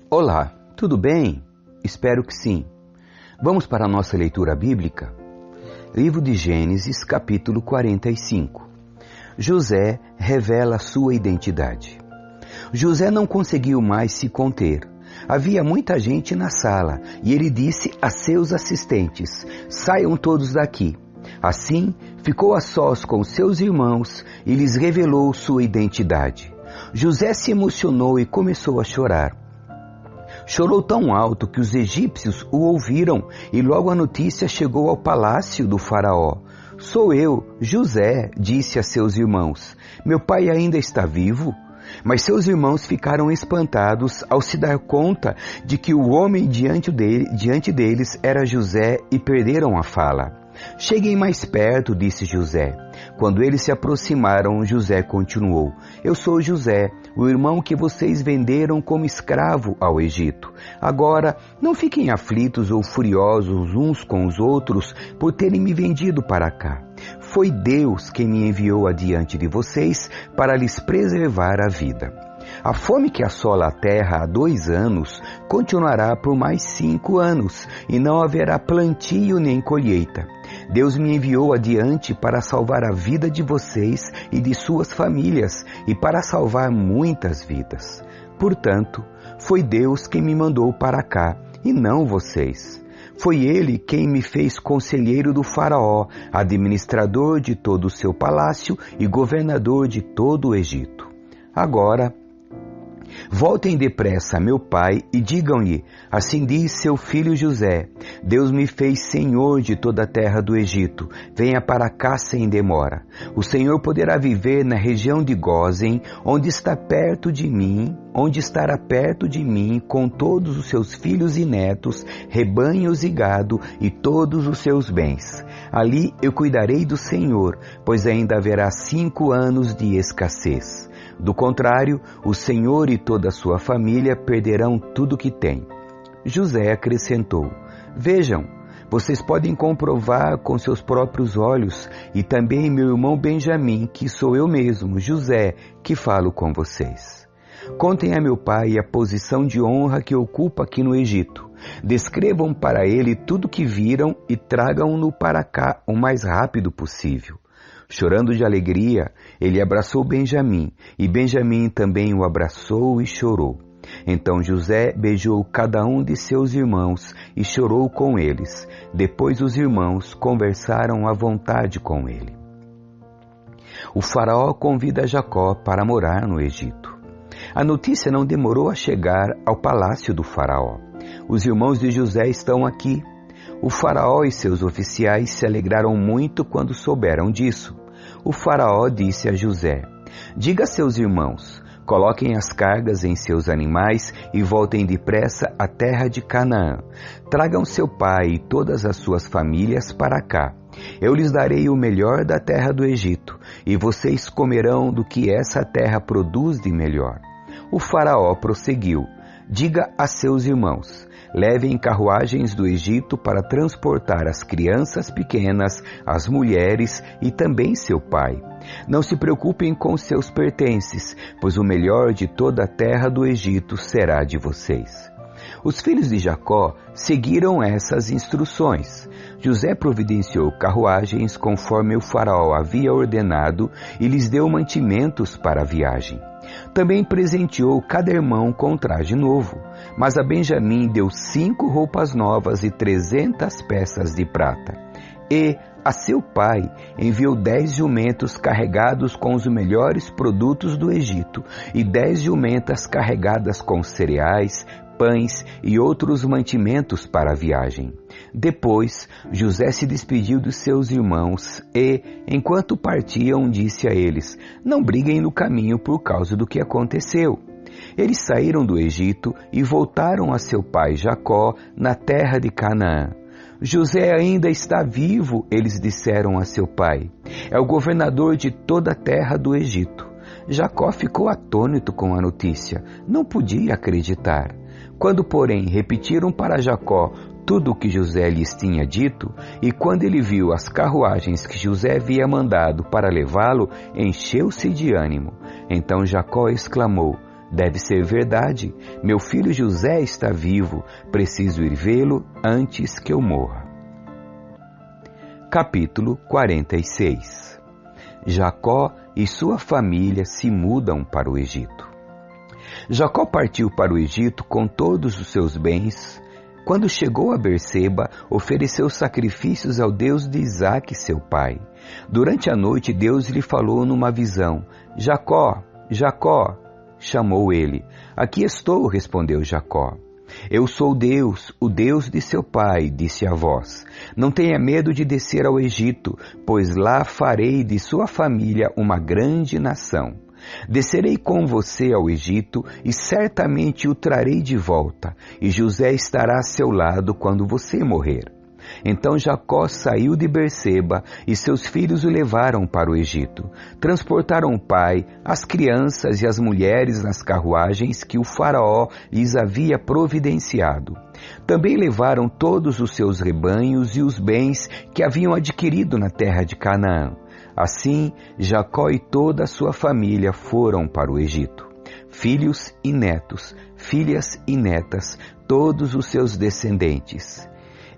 Olá, tudo bem? Espero que sim. Vamos para a nossa leitura bíblica? Livro de Gênesis, capítulo 45. José revela sua identidade. José não conseguiu mais se conter. Havia muita gente na sala e ele disse a seus assistentes: "Saiam todos daqui." Assim, ficou a sós com seus irmãos e lhes revelou sua identidade. José se emocionou e começou a chorar. Chorou tão alto que os egípcios o ouviram e logo a notícia chegou ao palácio do faraó. "Sou eu, José", disse a seus irmãos. "Meu pai ainda está vivo?" Mas seus irmãos ficaram espantados ao se dar conta de que o homem diante deles era José e perderam a fala. "Cheguem mais perto", disse José. Quando eles se aproximaram, José continuou: "Eu sou José, o irmão que vocês venderam como escravo ao Egito. Agora, não fiquem aflitos ou furiosos uns com os outros por terem me vendido para cá. Foi Deus quem me enviou adiante de vocês para lhes preservar a vida. A fome que assola a terra há 2 anos continuará por mais 5 anos, e não haverá plantio nem colheita. Deus me enviou adiante para salvar a vida de vocês e de suas famílias, e para salvar muitas vidas. Portanto, foi Deus quem me mandou para cá, e não vocês. Foi Ele quem me fez conselheiro do faraó, administrador de todo o seu palácio e governador de todo o Egito. Agora, voltem depressa a meu pai e digam-lhe: assim diz seu filho José, Deus me fez senhor de toda a terra do Egito. Venha para cá sem demora. O Senhor poderá viver na região de Gósen, onde estará perto de mim com todos os seus filhos e netos, rebanhos e gado e todos os seus bens. Ali eu cuidarei do Senhor, pois ainda haverá 5 anos de escassez. Do contrário, o Senhor e toda a sua família perderão tudo que têm." José acrescentou: "Vejam, vocês podem comprovar com seus próprios olhos, e também meu irmão Benjamim, que sou eu mesmo, José, que falo com vocês. Contem a meu pai a posição de honra que ocupa aqui no Egito. Descrevam para ele tudo o que viram e tragam-no para cá o mais rápido possível." Chorando de alegria, ele abraçou Benjamim, e Benjamim também o abraçou e chorou. Então José beijou cada um de seus irmãos e chorou com eles. Depois os irmãos conversaram à vontade com ele. O faraó convida Jacó para morar no Egito. A notícia não demorou a chegar ao palácio do faraó. "Os irmãos de José estão aqui." O faraó e seus oficiais se alegraram muito quando souberam disso. O faraó disse a José: "Diga a seus irmãos, coloquem as cargas em seus animais e voltem depressa à terra de Canaã. Tragam seu pai e todas as suas famílias para cá. Eu lhes darei o melhor da terra do Egito, e vocês comerão do que essa terra produz de melhor." O faraó prosseguiu: "Diga a seus irmãos, levem carruagens do Egito para transportar as crianças pequenas, as mulheres e também seu pai. Não se preocupem com seus pertences, pois o melhor de toda a terra do Egito será de vocês." Os filhos de Jacó seguiram essas instruções. José providenciou carruagens conforme o faraó havia ordenado e lhes deu mantimentos para a viagem. Também presenteou cada irmão com traje novo, mas a Benjamim deu 5 roupas novas e 300 peças de prata. E a seu pai enviou 10 jumentos carregados com os melhores produtos do Egito e 10 jumentas carregadas com cereais, pães e outros mantimentos para a viagem. Depois, José se despediu dos seus irmãos e, enquanto partiam, disse a eles: "Não briguem no caminho por causa do que aconteceu." Eles saíram do Egito e voltaram a seu pai Jacó na terra de Canaã. "José ainda está vivo", eles disseram a seu pai. "É o governador de toda a terra do Egito." Jacó ficou atônito com a notícia. Não podia acreditar. Quando, porém, repetiram para Jacó tudo o que José lhes tinha dito, e quando ele viu as carruagens que José havia mandado para levá-lo, encheu-se de ânimo. Então Jacó exclamou: deve ser verdade. Meu filho José está vivo, preciso ir vê-lo antes que eu morra. Capítulo 46. Jacó e sua família se mudam para o Egito. Jacó partiu para o Egito com todos os seus bens. Quando chegou a Berseba, ofereceu sacrifícios ao Deus de Isaque, seu pai. Durante a noite, Deus lhe falou numa visão: Jacó, Jacó, chamou ele. Aqui estou, respondeu Jacó. Eu sou Deus, o Deus de seu pai, disse a voz. Não tenha medo de descer ao Egito, pois lá farei de sua família uma grande nação. Descerei com você ao Egito e certamente o trarei de volta, e José estará a seu lado quando você morrer. Então Jacó saiu de Berseba e seus filhos o levaram para o Egito. Transportaram o pai, as crianças e as mulheres nas carruagens que o faraó lhes havia providenciado. Também levaram todos os seus rebanhos e os bens que haviam adquirido na terra de Canaã. Assim, Jacó e toda a sua família foram para o Egito. Filhos e netos, filhas e netas, todos os seus descendentes.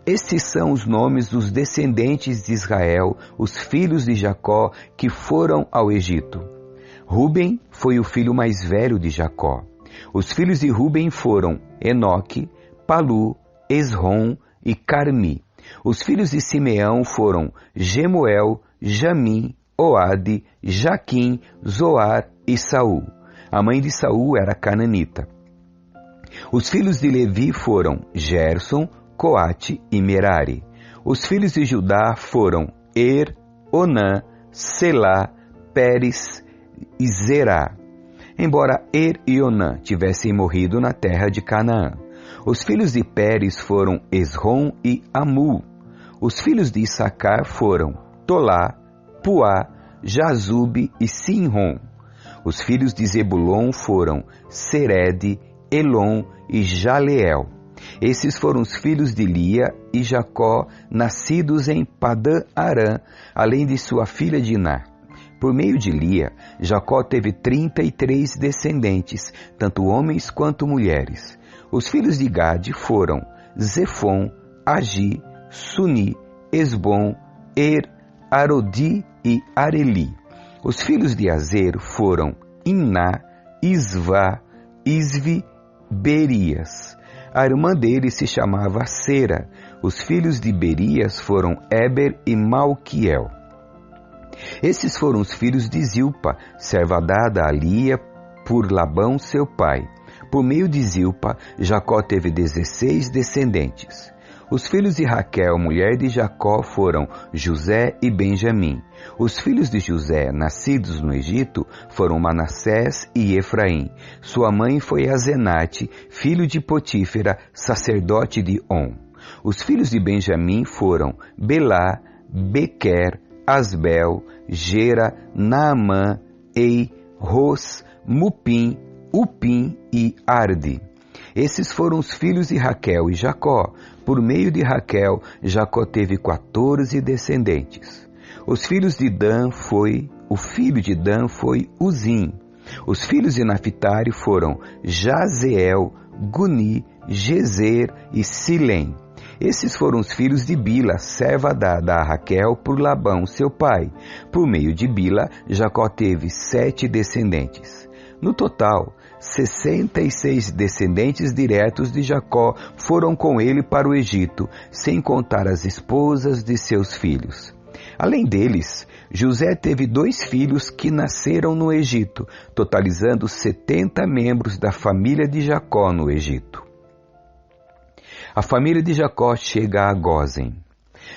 Estes são os nomes dos descendentes de Israel, os filhos de Jacó, que foram ao Egito. Ruben foi o filho mais velho de Jacó. Os filhos de Ruben foram Enoque, Palu, Esrom e Carmi. Os filhos de Simeão foram Gemuel, Jamim, Oade, Jaquim, Zoar e Saul. A mãe de Saul era cananita. Os filhos de Levi foram Gerson, Coate e Merari. Os filhos de Judá foram Onã, Selá, Pérez e Zerá. Embora e Onã tivessem morrido na terra de Canaã. Os filhos de Pérez foram Esrom e Amul. Os filhos de Issacar foram Tolá, Puá, Jazube e Sinrom. Os filhos de Zebulon foram Sered, Elon e Jaleel. Esses foram os filhos de Lia e Jacó, nascidos em Padã-Arã, além de sua filha Diná. Por meio de Lia, Jacó teve 33 descendentes, tanto homens quanto mulheres. Os filhos de Gade foram Zefon, Agi, Suni, Esbom, Arodi e Areli. Os filhos de Azer foram Iná, Isvá, Isvi, Berias. A irmã dele se chamava Sera. Os filhos de Berias foram Eber e Malquiel. Esses foram os filhos de Zilpa, serva dada a Lia por Labão seu pai. Por meio de Zilpa, Jacó teve 16 descendentes. Os filhos de Raquel, mulher de Jacó, foram José e Benjamim. Os filhos de José, nascidos no Egito, foram Manassés e Efraim. Sua mãe foi Azenate, filho de Potífera, sacerdote de On. Os filhos de Benjamim foram Belá, Bequer, Asbel, Gera, Naamã, Ei, Ros, Mupim, Upim e Arde. Esses foram os filhos de Raquel e Jacó. Por meio de Raquel, Jacó teve 14 descendentes. O filho de Dan foi Uzim. Os filhos de Naphtali foram Jazeel, Guni, Gezer e Silém. Esses foram os filhos de Bila, serva dada a Raquel por Labão, seu pai. Por meio de Bila, Jacó teve 7 descendentes. No total, 66 descendentes diretos de Jacó foram com ele para o Egito, sem contar as esposas de seus filhos. Além deles, José teve 2 filhos que nasceram no Egito, totalizando 70 membros da família de Jacó no Egito. A família de Jacó chega a Gósen.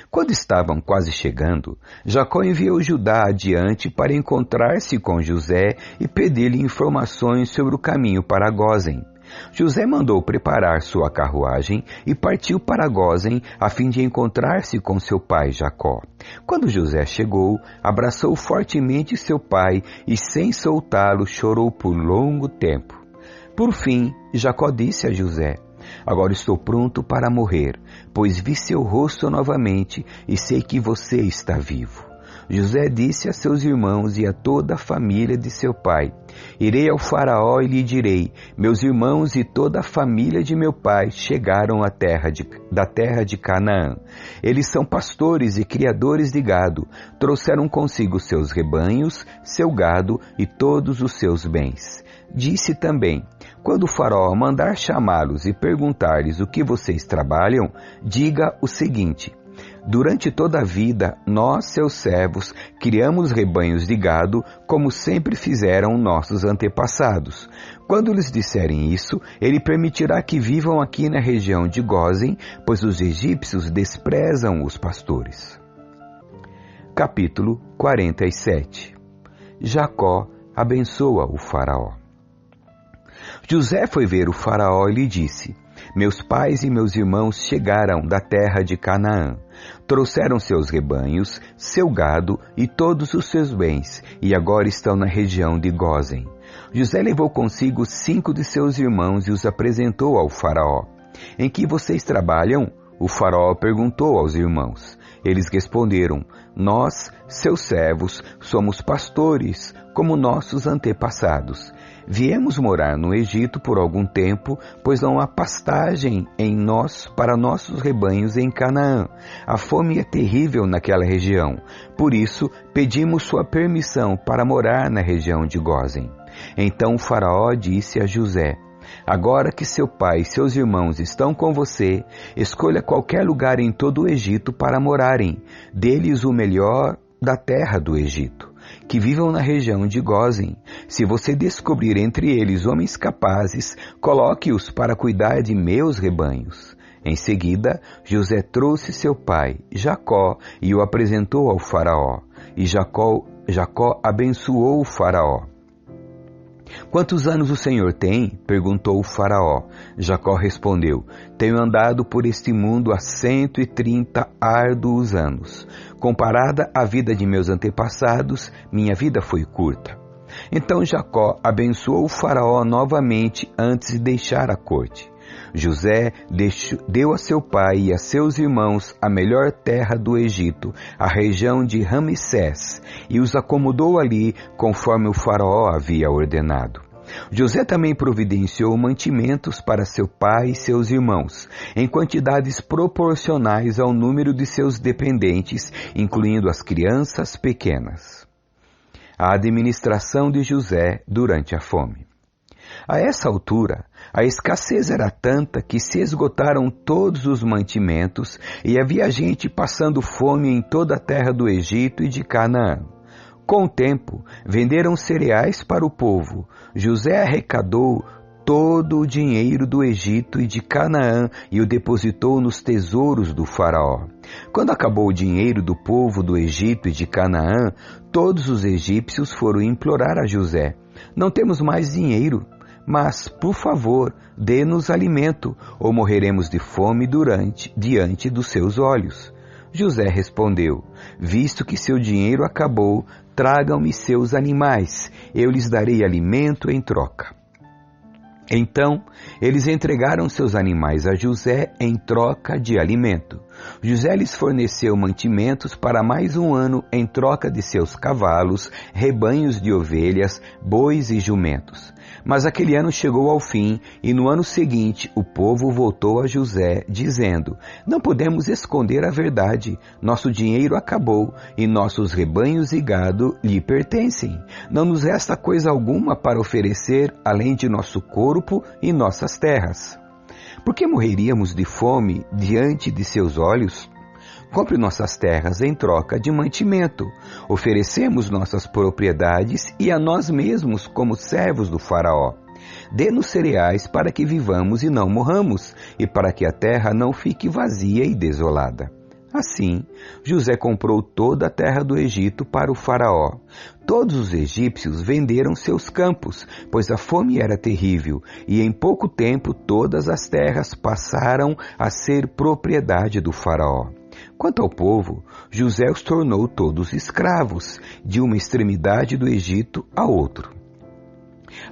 Quando estavam quase chegando, Jacó enviou Judá adiante para encontrar-se com José e pedir-lhe informações sobre o caminho para Gósen. José mandou preparar sua carruagem e partiu para Gósen a fim de encontrar-se com seu pai Jacó. Quando José chegou, abraçou fortemente seu pai e, sem soltá-lo, chorou por longo tempo. Por fim, Jacó disse a José: agora estou pronto para morrer, pois vi seu rosto novamente e sei que você está vivo. José disse a seus irmãos e a toda a família de seu pai: Irei ao faraó e lhe direi: meus irmãos e toda a família de meu pai chegaram da terra de Canaã. Eles são pastores e criadores de gado. Trouxeram consigo seus rebanhos, seu gado e todos os seus bens. Disse também: quando o faraó mandar chamá-los e perguntar-lhes o que vocês trabalham, diga o seguinte: durante toda a vida, nós, seus servos, criamos rebanhos de gado, como sempre fizeram nossos antepassados. Quando lhes disserem isso, ele permitirá que vivam aqui na região de Gósen, pois os egípcios desprezam os pastores. Capítulo 47. Jacó abençoa o faraó. José foi ver o faraó e lhe disse: meus pais e meus irmãos chegaram da terra de Canaã. Trouxeram seus rebanhos, seu gado e todos os seus bens, e agora estão na região de Gósen. José levou consigo 5 de seus irmãos e os apresentou ao faraó. Em que vocês trabalham? O faraó perguntou aos irmãos. Eles responderam: nós, seus servos, somos pastores, como nossos antepassados. Viemos morar no Egito por algum tempo, pois não há pastagem para nossos rebanhos em Canaã. A fome é terrível naquela região. Por isso, pedimos sua permissão para morar na região de Gósen. Então o faraó disse a José: agora que seu pai e seus irmãos estão com você, escolha qualquer lugar em todo o Egito para morarem. Dê-lhes o melhor da terra do Egito, que vivam na região de Gósen. Se você descobrir entre eles homens capazes, coloque-os para cuidar de meus rebanhos. Em seguida, José trouxe seu pai, Jacó, e o apresentou ao faraó. E Jacó abençoou o faraó. Quantos anos o senhor tem? Perguntou o faraó. Jacó respondeu: tenho andado por este mundo há 130 árduos anos. Comparada à vida de meus antepassados, minha vida foi curta. Então Jacó abençoou o faraó novamente antes de deixar a corte. José deu a seu pai e a seus irmãos a melhor terra do Egito, a região de Ramsés, e os acomodou ali conforme o faraó havia ordenado. José também providenciou mantimentos para seu pai e seus irmãos, em quantidades proporcionais ao número de seus dependentes, incluindo as crianças pequenas. A administração de José durante a fome. A essa altura, a escassez era tanta que se esgotaram todos os mantimentos e havia gente passando fome em toda a terra do Egito e de Canaã. Com o tempo, venderam cereais para o povo. José arrecadou todo o dinheiro do Egito e de Canaã e o depositou nos tesouros do faraó. Quando acabou o dinheiro do povo do Egito e de Canaã, todos os egípcios foram implorar a José: não temos mais dinheiro, mas, por favor, dê-nos alimento, ou morreremos de fome diante dos seus olhos. José respondeu: visto que seu dinheiro acabou, tragam-me seus animais, eu lhes darei alimento em troca. Então, eles entregaram seus animais a José em troca de alimento. José lhes forneceu mantimentos para mais um ano em troca de seus cavalos, rebanhos de ovelhas, bois e jumentos. Mas aquele ano chegou ao fim, e no ano seguinte o povo voltou a José, dizendo: não podemos esconder a verdade, nosso dinheiro acabou, e nossos rebanhos e gado lhe pertencem. Não nos resta coisa alguma para oferecer, além de nosso corpo e nossas terras. Por que morreríamos de fome diante de seus olhos? Compre nossas terras em troca de mantimento. Oferecemos nossas propriedades e a nós mesmos como servos do faraó. Dê-nos cereais para que vivamos e não morramos, e para que a terra não fique vazia e desolada. Assim, José comprou toda a terra do Egito para o faraó. Todos os egípcios venderam seus campos, pois a fome era terrível, e em pouco tempo todas as terras passaram a ser propriedade do faraó. Quanto ao povo, José os tornou todos escravos, de uma extremidade do Egito a outro.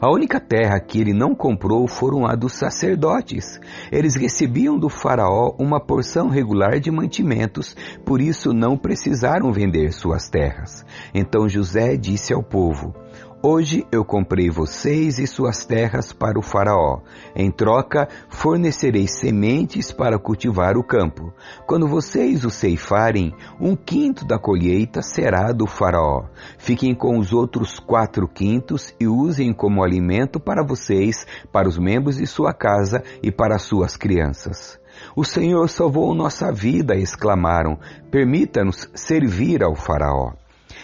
A única terra que ele não comprou foram a dos sacerdotes. Eles recebiam do faraó uma porção regular de mantimentos, por isso não precisaram vender suas terras. Então José disse ao povo: hoje eu comprei vocês e suas terras para o faraó. Em troca, fornecerei sementes para cultivar o campo. Quando vocês o ceifarem, 1/5 da colheita será do faraó. Fiquem com os outros 4/5 e usem como alimento para vocês, para os membros de sua casa e para suas crianças. O Senhor salvou nossa vida, exclamaram. Permita-nos servir ao faraó.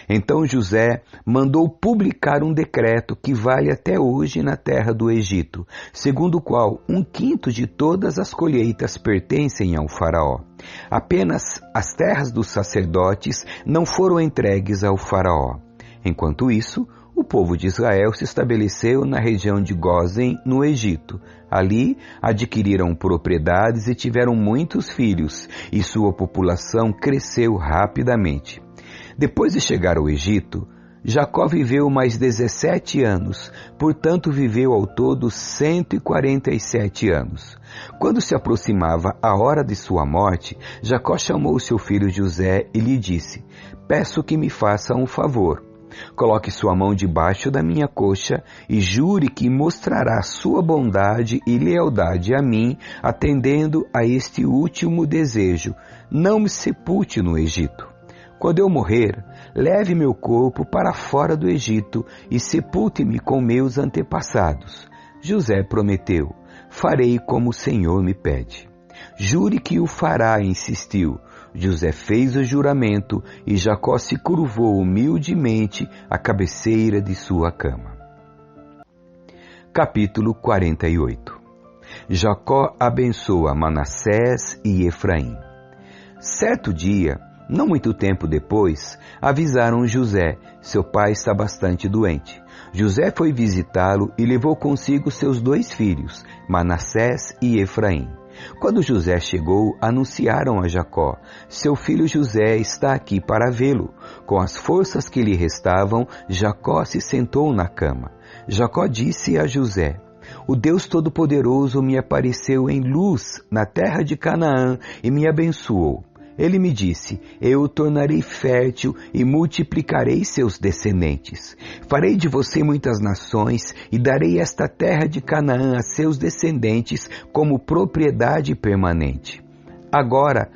Então José mandou publicar um decreto que vale até hoje na terra do Egito, segundo o qual 1/5 de todas as colheitas pertencem ao faraó. Apenas as terras dos sacerdotes não foram entregues ao faraó. Enquanto isso, o povo de Israel se estabeleceu na região de Gósen, no Egito. Ali adquiriram propriedades e tiveram muitos filhos, e sua população cresceu rapidamente. Depois de chegar ao Egito, Jacó viveu mais 17 anos, portanto viveu ao todo 147 anos. Quando se aproximava a hora de sua morte, Jacó chamou seu filho José e lhe disse: peço que me faça um favor. Coloque sua mão debaixo da minha coxa e jure que mostrará sua bondade e lealdade a mim, atendendo a este último desejo: não me sepulte no Egito. Quando eu morrer, leve meu corpo para fora do Egito e sepulte-me com meus antepassados. José prometeu: farei como o Senhor me pede. Jure que o fará, insistiu. José fez o juramento e Jacó se curvou humildemente à cabeceira de sua cama. Capítulo 48. Jacó abençoa Manassés e Efraim. Certo dia, não muito tempo depois, avisaram José: seu pai está bastante doente. José foi visitá-lo e levou consigo seus 2 filhos, Manassés e Efraim. Quando José chegou, anunciaram a Jacó: seu filho José está aqui para vê-lo. Com as forças que lhe restavam, Jacó se sentou na cama. Jacó disse a José: o Deus Todo-Poderoso me apareceu em luz na terra de Canaã e me abençoou. Ele me disse: eu o tornarei fértil e multiplicarei seus descendentes. Farei de você muitas nações e darei esta terra de Canaã a seus descendentes como propriedade permanente. Agora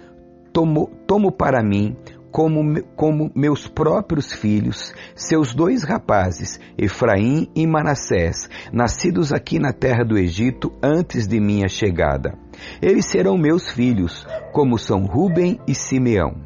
tomo para mim como meus próprios filhos, seus 2 rapazes, Efraim e Manassés, nascidos aqui na terra do Egito antes de minha chegada. Eles serão meus filhos, como são Rúben e Simeão.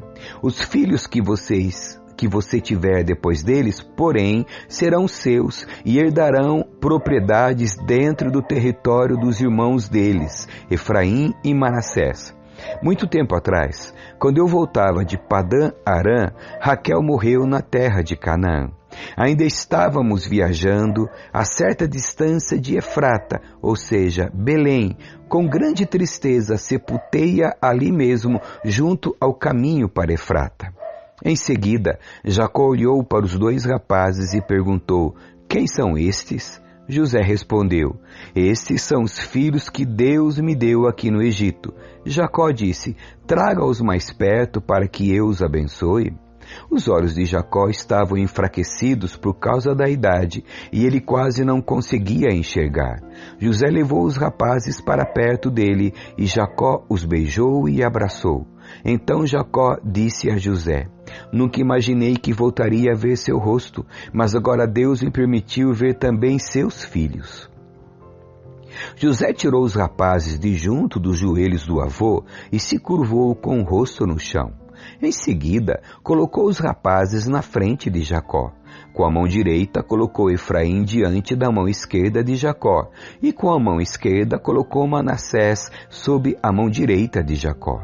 Os filhos que você tiver depois deles, porém, serão seus e herdarão propriedades dentro do território dos irmãos deles, Efraim e Manassés. Muito tempo atrás, quando eu voltava de Padã Arã, Raquel morreu na terra de Canaã. Ainda estávamos viajando a certa distância de Efrata, ou seja, Belém. Com grande tristeza sepultei-a ali mesmo, junto ao caminho para Efrata. Em seguida, Jacó olhou para os 2 rapazes e perguntou: quem são estes? José respondeu: estes são os filhos que Deus me deu aqui no Egito. Jacó disse: traga-os mais perto para que eu os abençoe. Os olhos de Jacó estavam enfraquecidos por causa da idade e ele quase não conseguia enxergar. José levou os rapazes para perto dele e Jacó os beijou e abraçou. Então Jacó disse a José: nunca imaginei que voltaria a ver seu rosto, mas agora Deus me permitiu ver também seus filhos. José tirou os rapazes de junto dos joelhos do avô e se curvou com o rosto no chão. Em seguida, colocou os rapazes na frente de Jacó. Com a mão direita, colocou Efraim diante da mão esquerda de Jacó, e com a mão esquerda colocou Manassés sob a mão direita de Jacó.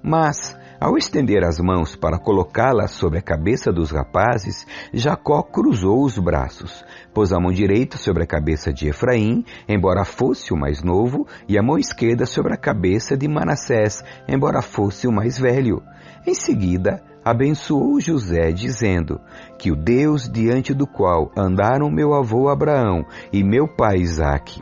Mas, ao estender as mãos para colocá-las sobre a cabeça dos rapazes, Jacó cruzou os braços, pôs a mão direita sobre a cabeça de Efraim, embora fosse o mais novo, e a mão esquerda sobre a cabeça de Manassés, embora fosse o mais velho. Em seguida, abençoou José, dizendo: que o Deus diante do qual andaram meu avô Abraão e meu pai Isaque,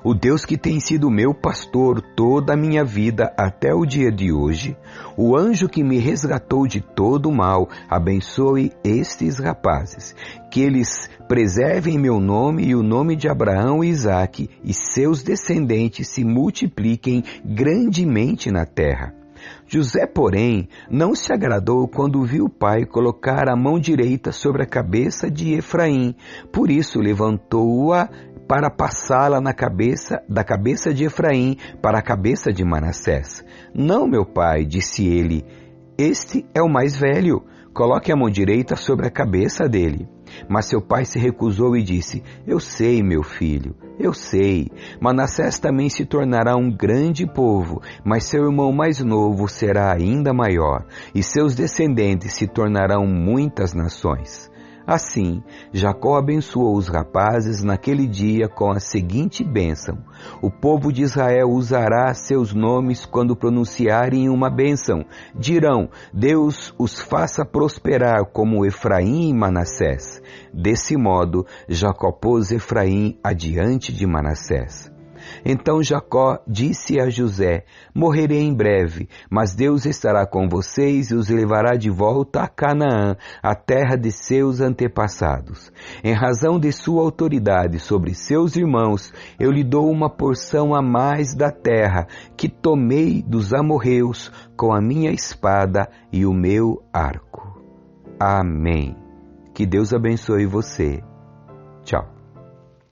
o Deus que tem sido meu pastor toda a minha vida até o dia de hoje, o anjo que me resgatou de todo o mal, abençoe estes rapazes, que eles preservem meu nome e o nome de Abraão e Isaque, e seus descendentes se multipliquem grandemente na terra. José, porém, não se agradou quando viu o pai colocar a mão direita sobre a cabeça de Efraim, por isso levantou-a para passá-la da cabeça de Efraim para a cabeça de Manassés. Não, meu pai, disse ele, este é o mais velho, coloque a mão direita sobre a cabeça dele. Mas seu pai se recusou e disse: eu sei, meu filho, eu sei. Manassés também se tornará um grande povo, mas seu irmão mais novo será ainda maior, e seus descendentes se tornarão muitas nações. Assim, Jacó abençoou os rapazes naquele dia com a seguinte bênção: o povo de Israel usará seus nomes quando pronunciarem uma bênção. Dirão: Deus os faça prosperar como Efraim e Manassés. Desse modo, Jacó pôs Efraim adiante de Manassés. Então Jacó disse a José: morrerei em breve, mas Deus estará com vocês e os levará de volta a Canaã, a terra de seus antepassados. Em razão de sua autoridade sobre seus irmãos, eu lhe dou uma porção a mais da terra que tomei dos amorreus com a minha espada e o meu arco. Amém. Que Deus abençoe você. Tchau.